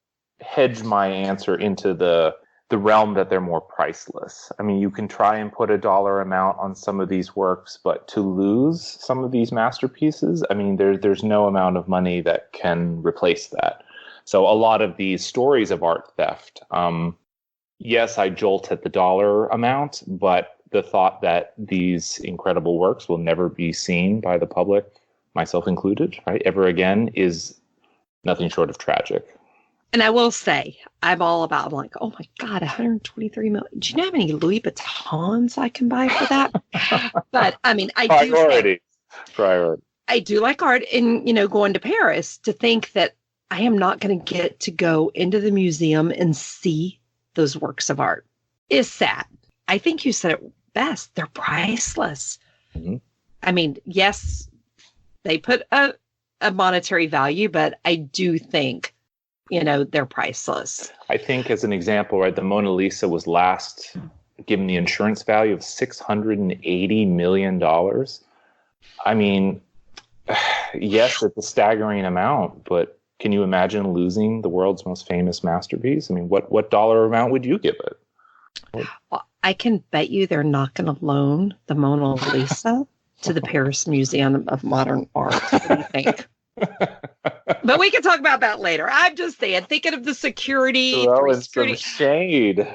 hedge my answer into the realm that they're more priceless. I mean, you can try and put a dollar amount on some of these works, but to lose some of these masterpieces, I mean, there's no amount of money that can replace that. So a lot of these stories of art theft, yes, I jolt at the dollar amount, but the thought that these incredible works will never be seen by the public, myself included, right, ever again, is nothing short of tragic. And I will say, I'm like, oh my God, 123 million. Do you know how many Louis Vuittons I can buy for that? But I mean, Priority. I do like art, and, going to Paris, to think that I am not going to get to go into the museum and see those works of art is sad. I think you said it best. They're priceless. Mm-hmm. I mean, yes, they put a monetary value, but I do think, they're priceless. I think, as an example, right, the Mona Lisa was last given the insurance value of $680 million. I mean, yes, it's a staggering amount, but can you imagine losing the world's most famous masterpiece? I mean, what dollar amount would you give it? Well, I can bet you they're not going to loan the Mona Lisa to the Paris Museum of Modern Art. What do you think? But we can talk about that later. I'm just saying, thinking of the security. Throwing some shade.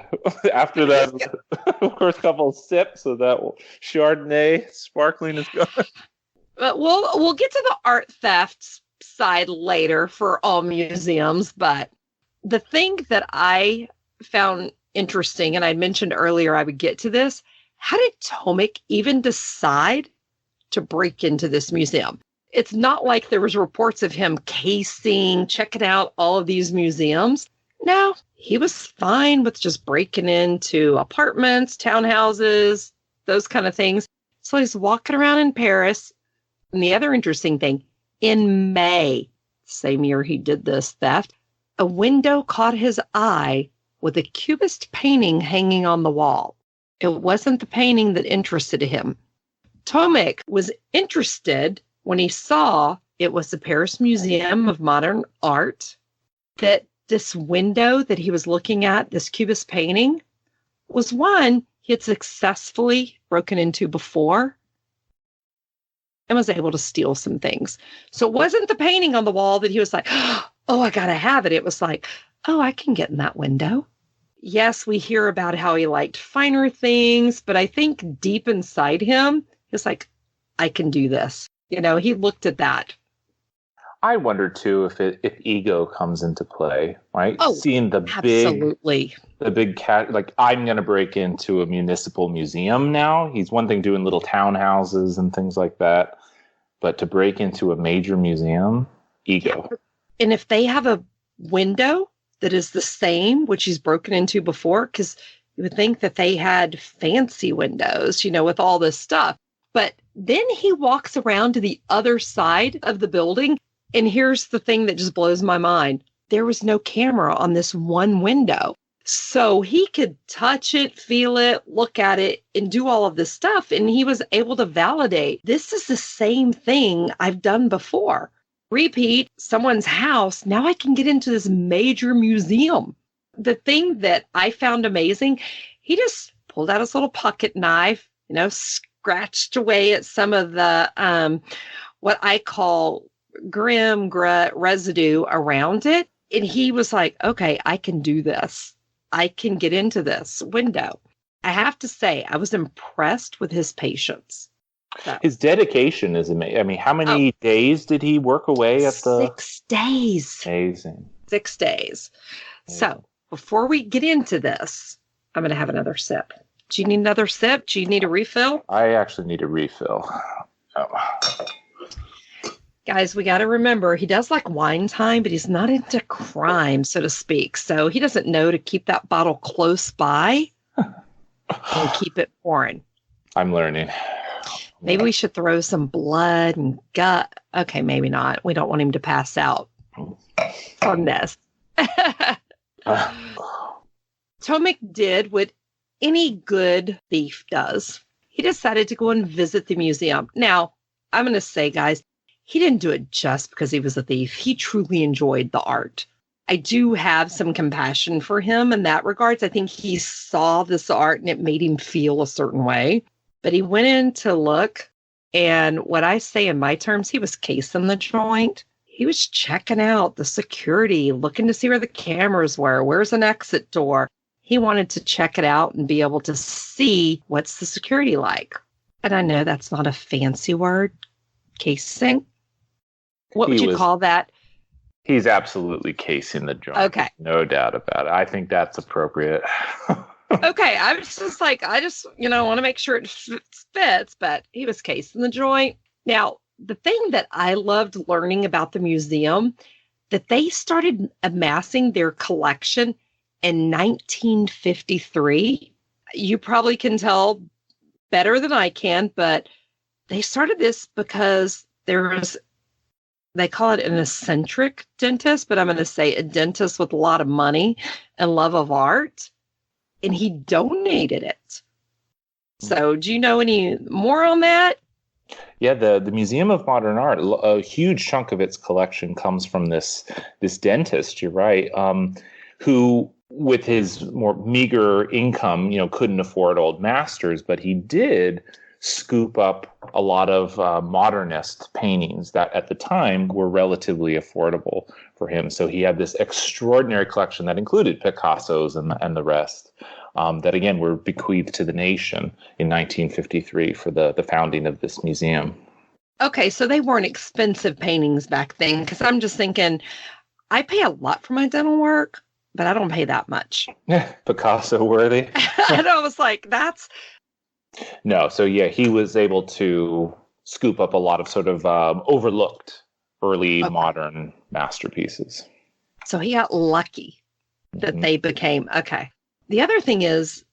After that, of course, couple of sips of that Chardonnay sparkling is gone. But we'll get to the art theft side later for all museums. But the thing that I found interesting, and I mentioned earlier I would get to this, how did Tomic even decide to break into this museum? It's not like there was reports of him checking out all of these museums. No, he was fine with just breaking into apartments, townhouses, those kind of things. So he's walking around in Paris. And the other interesting thing, in May, same year he did this theft, a window caught his eye with a cubist painting hanging on the wall. It wasn't the painting that interested him. Tomic was interested when he saw it was the Paris Museum of Modern Art, that this window that he was looking at, this Cubist painting, was one he had successfully broken into before and was able to steal some things. So it wasn't the painting on the wall that he was like, oh, I got to have it. It was like, oh, I can get in that window. Yes, we hear about how he liked finer things, but I think deep inside him, he's like, I can do this. You know, he looked at that. I wonder too if ego comes into play, right? Oh, seeing the absolutely. big cat, like I'm going to break into a municipal museum now. He's one thing doing little townhouses and things like that, but to break into a major museum, ego. And if they have a window that is the same, which he's broken into before, because you would think that they had fancy windows, you know, with all this stuff. But then he walks around to the other side of the building. And here's the thing that just blows my mind. There was no camera on this one window. So he could touch it, feel it, look at it, and do all of this stuff. And he was able to validate, this is the same thing I've done before. Repeat, someone's house. Now I can get into this major museum. The thing that I found amazing, he just pulled out his little pocket knife, you know, scratched away at some of the, what I call grim residue around it. And he was like, okay, I can do this. I can get into this window. I have to say, I was impressed with his patience. So. His dedication is amazing. I mean, how many days did he work away at the... 6 days. Amazing. 6 days. So before we get into this, I'm going to have another sip. Do you need another sip? Do you need a refill? I actually need a refill. Oh. Guys, we got to remember, he does like wine time, but he's not into crime, so to speak. So he doesn't know to keep that bottle close by and keep it pouring. I'm learning. Maybe we should throw some blood and gut. Okay, maybe not. We don't want him to pass out on this. Tomic did what any good thief does. He decided to go and visit the museum. Now, I'm going to say, guys, he didn't do it just because he was a thief. He truly enjoyed the art. I do have some compassion for him in that regards. I think he saw this art and it made him feel a certain way. But he went in to look, and what I say in my terms, he was casing the joint. He was checking out the security, looking to see where the cameras were. Where's an exit door? He wanted to check it out and be able to see what's the security like. And I know that's not a fancy word, casing. What would you call that? He's absolutely casing the joint. Okay. No doubt about it. I think that's appropriate. Okay. I was just like, I just, want to make sure it fits, but he was casing the joint. Now, the thing that I loved learning about the museum, that they started amassing their collection in 1953. You probably can tell better than I can, but they started this because there was, they call it an eccentric dentist, but I'm going to say a dentist with a lot of money and love of art, and he donated it. So do you know any more on that? Yeah, the Museum of Modern Art, a huge chunk of its collection comes from this dentist, you're right, who, with his more meager income, couldn't afford old masters, but he did scoop up a lot of modernist paintings that at the time were relatively affordable for him. So he had this extraordinary collection that included Picasso's and the rest that, again, were bequeathed to the nation in 1953 for the founding of this museum. Okay, so they weren't expensive paintings back then, because I'm just thinking, I pay a lot for my dental work, but I don't pay that much. Picasso worthy. And I was like, that's... No, so yeah, he was able to scoop up a lot of sort of overlooked early modern masterpieces. So he got lucky that they became, okay. The other thing is,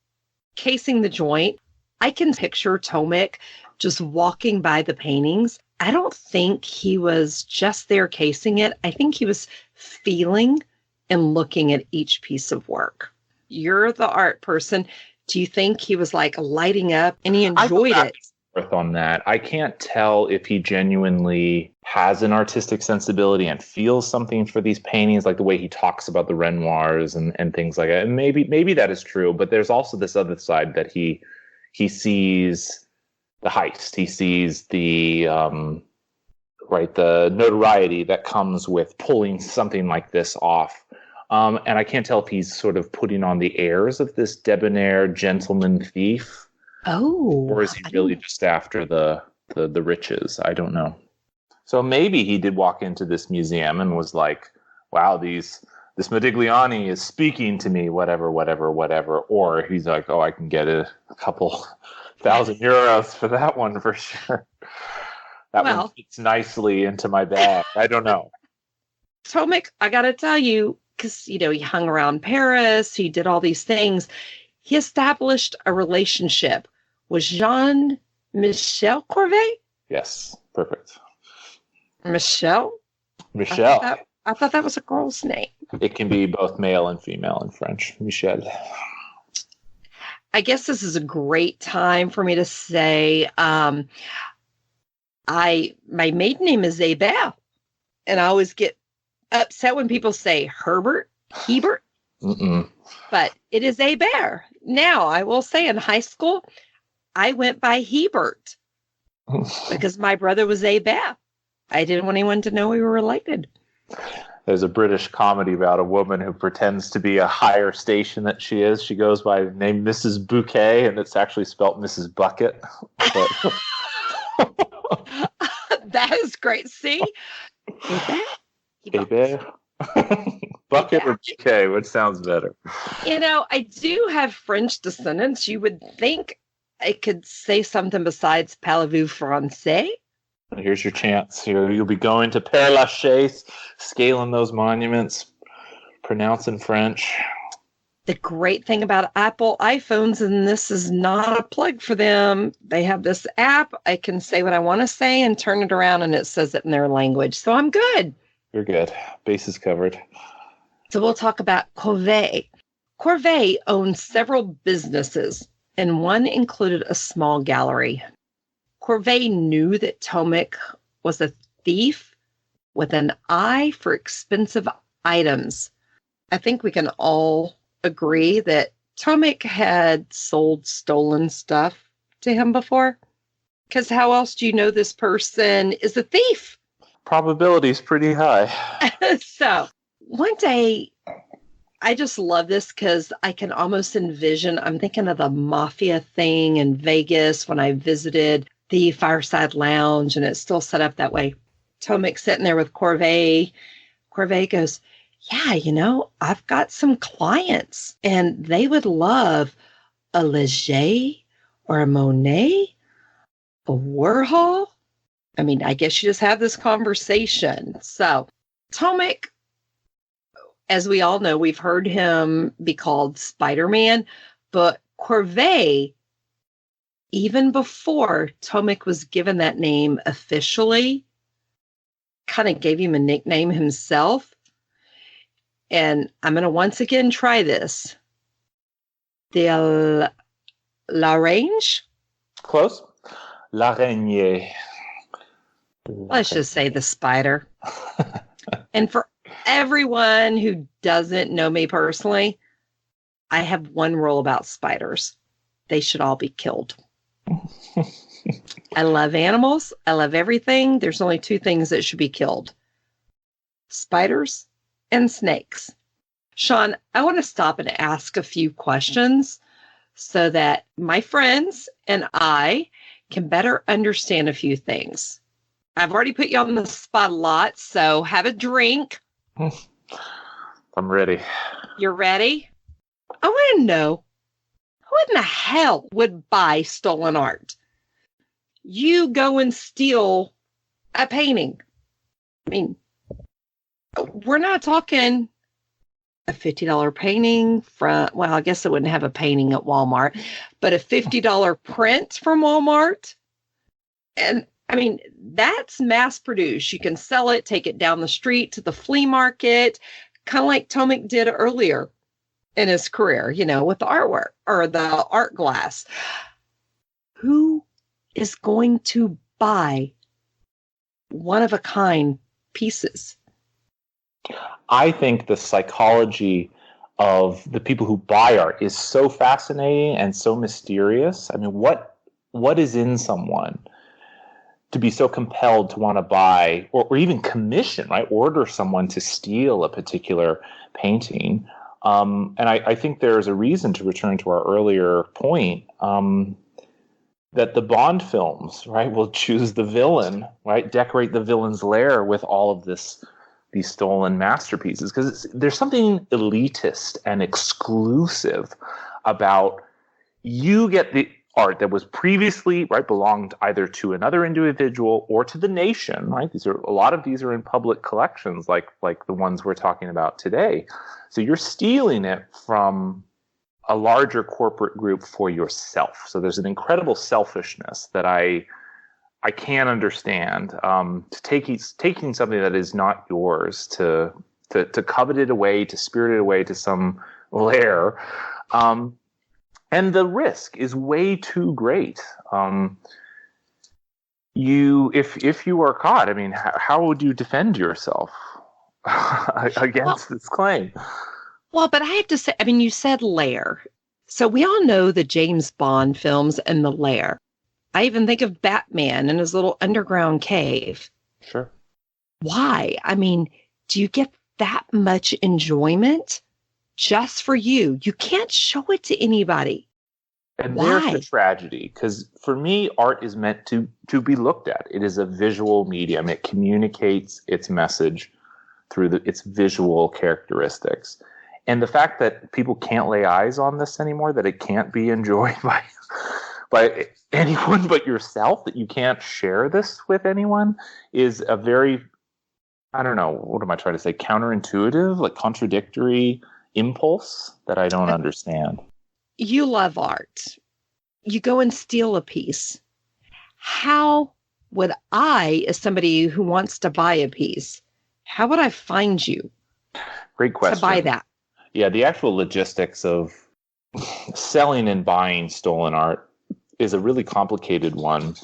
casing the joint, I can picture Tomic just walking by the paintings. I don't think he was just there casing it. I think he was feeling and looking at each piece of work. You're the art person. Do you think he was like lighting up and he enjoyed it? forth on that. I can't tell if he genuinely has an artistic sensibility and feels something for these paintings, like the way he talks about the Renoirs and things like that. And maybe that is true, but there's also this other side that he sees the heist. He sees the the notoriety that comes with pulling something like this off. And I can't tell if he's sort of putting on the airs of this debonair gentleman thief. Oh. Or is he really just after the riches? I don't know. So maybe he did walk into this museum and was like, wow, this Modigliani is speaking to me, whatever. Or he's like, oh, I can get a couple €1,000 for that one for sure. That one fits nicely into my bag. I don't know. Tomic, I got to tell you, because, he hung around Paris, he did all these things. He established a relationship with Jean-Michel Corvée. Yes, perfect. Michel? I thought that was a girl's name. It can be both male and female in French. Michel. I guess this is a great time for me to say, my maiden name is Hébert, and I always get upset when people say Hebert. Mm-mm. But it is Hébert. Now, I will say in high school, I went by Hebert because my brother was Hébert. I didn't want anyone to know we were related. There's a British comedy about a woman who pretends to be a higher station that she is. She goes by the name Mrs. Bouquet, and it's actually spelt Mrs. Bucket. That is great. See? Hébert. Bucket or bouquet, which sounds better? I do have French descendants. You would think I could say something besides Parlez-vous français? Here's your chance. You'll be going to Père Lachaise, scaling those monuments, pronouncing French. The great thing about Apple iPhones, and this is not a plug for them, they have this app. I can say what I want to say and turn it around, and it says it in their language. So I'm good. You're good. Bases covered. So we'll talk about Corvée. Corvée owned several businesses, and one included a small gallery. Corvée knew that Tomic was a thief with an eye for expensive items. I think we can all agree that Tomic had sold stolen stuff to him before. Because how else do you know this person is a thief? Probability is pretty high. So one day, I just love this because I can almost envision, I'm thinking of the mafia thing in Vegas when I visited the Fireside Lounge, and it's still set up that way. Tomic sitting there with Corvée. Corvée goes, yeah, I've got some clients, and they would love a Leger or a Monet, a Warhol. I mean, I guess you just have this conversation. So Tomic, as we all know, we've heard him be called Spider-Man, but Corvée, even before Tomic was given that name officially, kind of gave him a nickname himself. And I'm going to once again try this. The L'Arrange? Close. L'Araignée. Let's just say the spider. And for everyone who doesn't know me personally, I have one rule about spiders. They should all be killed. I love animals. I love everything. There's only two things that should be killed. Spiders and snakes. Sean, I want to stop and ask a few questions so that my friends and I can better understand a few things. I've already put you on the spot a lot, so have a drink. I'm ready. You're ready? I want to know, who in the hell would buy stolen art? You go and steal a painting. I mean, we're not talking a $50 painting from, well, I guess it wouldn't have a painting at Walmart, but a $50 print from Walmart. And I mean, that's mass produced. You can sell it, take it down the street to the flea market, kind of like Tomic did earlier in his career, with the artwork or the art glass. Who is going to buy one-of-a-kind pieces? I think the psychology of the people who buy art is so fascinating and so mysterious. I mean, what is in someone to be so compelled to want to buy or even commission, right? Order someone to steal a particular painting. And I think there's a reason, to return to our earlier point, that the Bond films, right, will choose the villain, right, decorate the villain's lair with all of these stolen masterpieces, because there's something elitist and exclusive about you get the art that was previously, right, belonged either to another individual or to the nation, right? A lot of these are in public collections, like the ones we're talking about today. So you're stealing it from a larger corporate group for yourself. So there's an incredible selfishness that I can't understand. Taking something that is not yours to covet it away, to spirit it away to some lair. And the risk is way too great. If you are caught, I mean, how would you defend yourself against this claim? Well, but I have to say, I mean, you said lair. So we all know the James Bond films and the lair. I even think of Batman and his little underground cave. Sure. Why? I mean, do you get that much enjoyment just for you? You can't show it to anybody. And Why? there's the tragedy, because for me, art is meant to be looked at. It is a visual medium. It communicates its message through its visual characteristics. And the fact that people can't lay eyes on this anymore, that it can't be enjoyed by anyone but yourself, that you can't share this with anyone, is a very, I don't know, what am I trying to say, counterintuitive, like contradictory impulse that I don't understand. You love art. You go and steal a piece. How would I, as somebody who wants to buy a piece, how would I find you? Great question. To buy that? Yeah, the actual logistics of selling and buying stolen art is a really complicated one.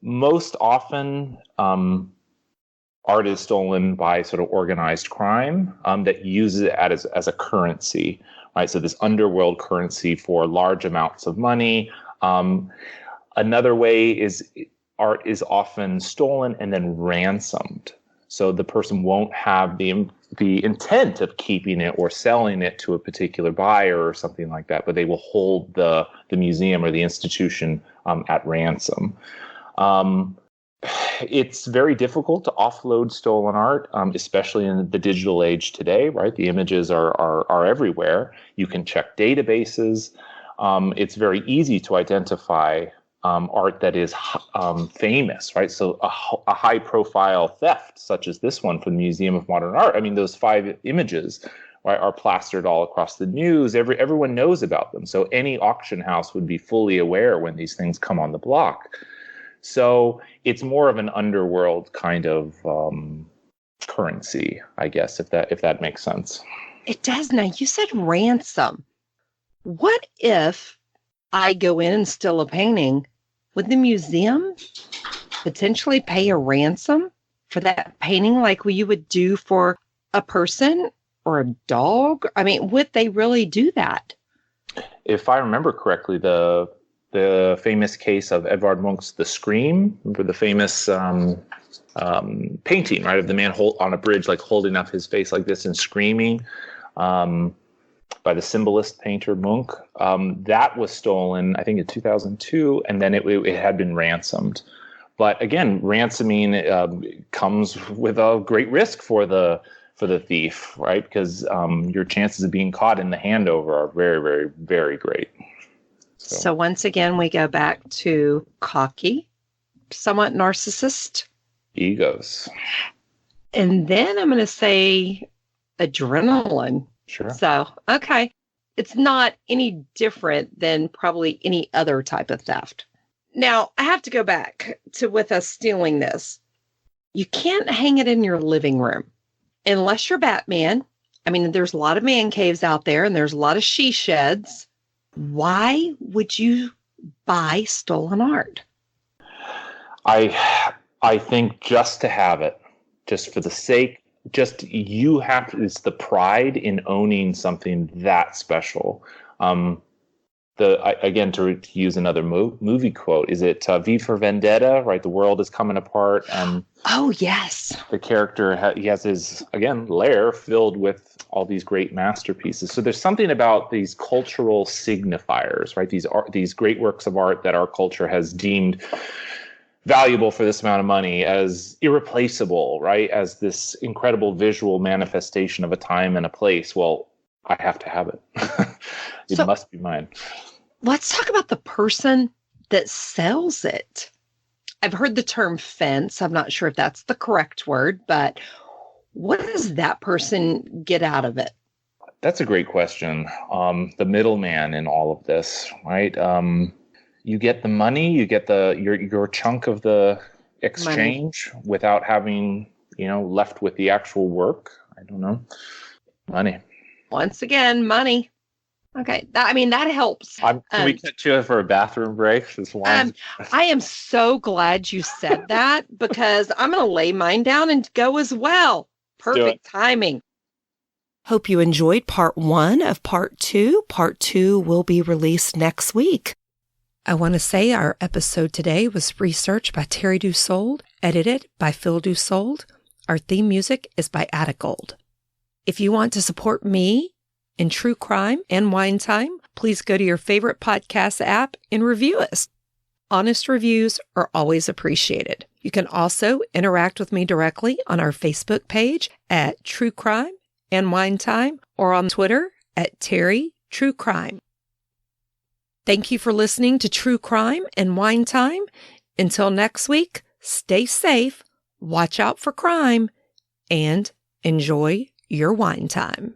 Most often, art is stolen by sort of organized crime that uses it as a currency, right? So this underworld currency for large amounts of money. Another way is art is often stolen and then ransomed. So the person won't have the intent of keeping it or selling it to a particular buyer or something like that, but they will hold the museum or the institution at ransom. It's very difficult to offload stolen art, especially in the digital age today, right? The images are everywhere. You can check databases. It's very easy to identify art that is famous, right? So a high-profile theft, such as this one from the Museum of Modern Art. I mean, those 5 images, right, are plastered all across the news. Everyone knows about them. So any auction house would be fully aware when these things come on the block. So it's more of an underworld kind of currency, I guess, if that makes sense. It does. Now, you said ransom. What if I go in and steal a painting? Would the museum potentially pay a ransom for that painting like you would do for a person or a dog? I mean, would they really do that? If I remember correctly, the famous case of Edvard Munch's The Scream, remember the famous painting, right, of the man on a bridge, like holding up his face like this and screaming, by the symbolist painter Munch. That was stolen, I think, in 2002, and then it had been ransomed. But again, ransoming comes with a great risk for the thief, right? Because your chances of being caught in the handover are very, very, very great. So once again, we go back to cocky, somewhat narcissist. Egos. And then I'm going to say adrenaline. Sure. So, okay. It's not any different than probably any other type of theft. Now, I have to go back to with us stealing this. You can't hang it in your living room unless you're Batman. I mean, there's a lot of man caves out there and there's a lot of she sheds. Why would you buy stolen art? I think just to have it, just for the sake, you have to, it's the pride in owning something that special. Again, to use another movie quote, is it V for Vendetta, right? The world is coming apart, and oh yes, the character he has his lair filled with all these great masterpieces. So there's something about these cultural signifiers, right? These great works of art that our culture has deemed valuable for this amount of money, as irreplaceable, right? As this incredible visual manifestation of a time and a place. Well, I have to have it. It must be mine. Let's talk about the person that sells it. I've heard the term fence. I'm not sure if that's the correct word, but what does that person get out of it? That's a great question. The middleman in all of this, right? You get the money, you get your chunk of the exchange money, without having, left with the actual work. I don't know. Money. Once again, money. Okay. That helps. Can we get you for a bathroom break? I am so glad you said that, because I'm going to lay mine down and go as well. Perfect timing. Hope you enjoyed part 1 of part 2. Part 2 will be released next week. I want to say our episode today was researched by Terry Dussault, edited by Phil Dussault. Our theme music is by Attagold. If you want to support me in true crime and wine time, please go to your favorite podcast app and review us. Honest reviews are always appreciated. You can also interact with me directly on our Facebook page at True Crime and Wine Time, or on Twitter at Terry True Crime. Thank you for listening to True Crime and Wine Time. Until next week, stay safe, watch out for crime, and enjoy your wine time.